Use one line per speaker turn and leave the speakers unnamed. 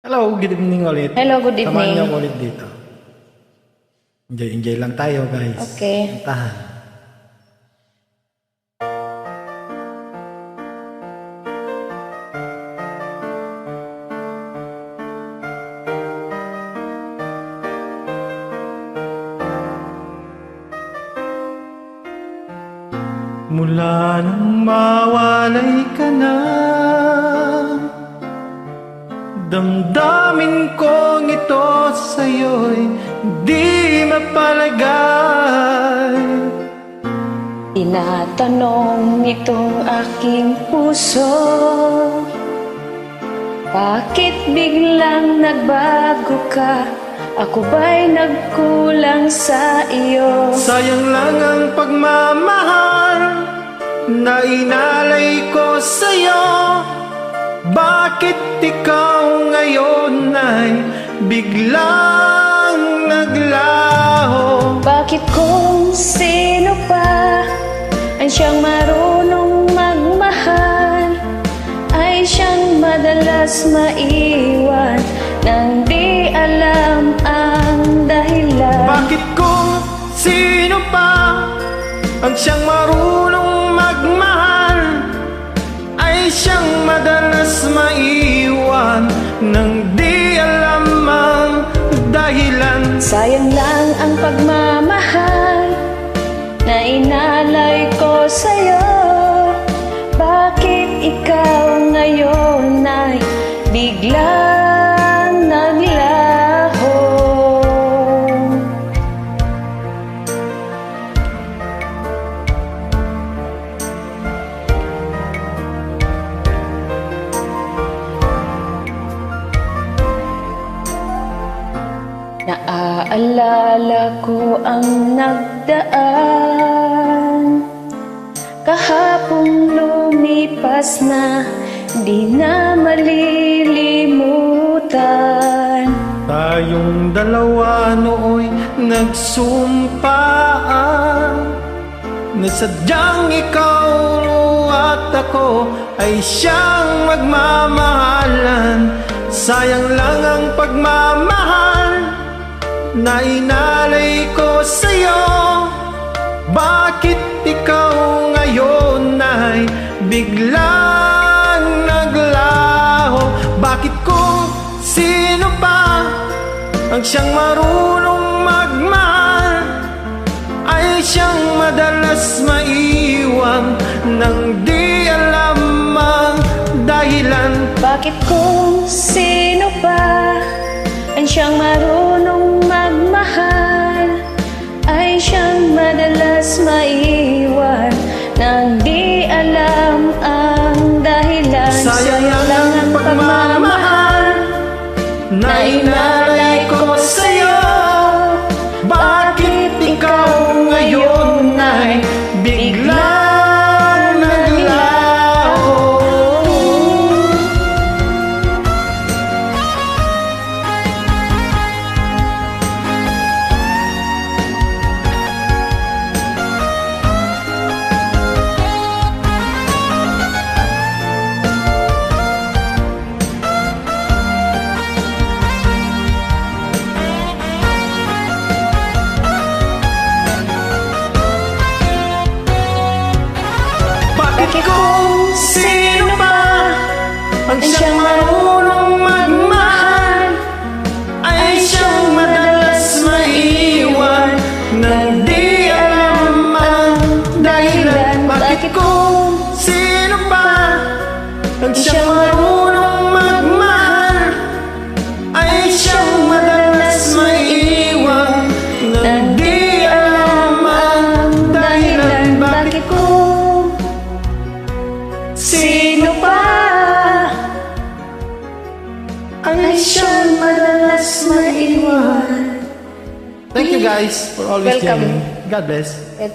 Hello, good evening ulit.
Hello, good
Samahan
evening.
niyo ako ulit dito. Enjoy lang tayo, guys.
Okay.
Tahan. Mula nang mawalay ka na, damdamin kong ito sa'yo'y di mapalagay.
Tinatanong nitong aking puso, bakit biglang nagbago ka? Ako ba'y nagkulang sa iyo?
Sayang lang ang pagmamahal na inalay ko sa'yo. Bakit ikaw ngayon ay biglang naglaho?
Bakit kung sino pa ang siyang marunong magmahal ay siyang madalas maiwan nang di alam ang dahilan?
Bakit kung sino pa ang siyang marunong magmahal ay siyang madalas maiwan nang di alam ang dahilan?
Sayang lang ang pagmamahal na inalay ko sa'yo. Bakit ikaw ngayon ay biglang naglaho? Naaalala ko ang nagdaan, kahapong lumipas na di na malilimutan.
Tayong dalawa nooy nagsumpaan na sadyang ikaw at ako ay siyang magmamahalan. Sayang lang ang pagmamahal na inalay ko sa'yo. Bakit ikaw ngayon ay biglang naglaho? Bakit kung sino pa ang siyang marunong magmahal ay siyang madalas maiwan nang di alam ang dahilan?
Bakit kung sino pa ang siyang marunong magmahal ay siyang madalas maiwan nang di alam ang dahilan?
Sayang lang ang pagmamahal na inalay ko sa'yo. Bakit ikaw ngayon ay biglang naglaho? Bakit kung sino pa ang siyang marunong magmahal ay siyang madalas maiwan nang di alam ang dahilan? Bakit kung sino pa ang siyang marunong magmahal ay siyang madalas maiwan nang di alam ang dahilan? Bakit kung sino pa ang siyang madalas maiwan? Thank you guys for always
Welcome.
tuning in. God bless.
At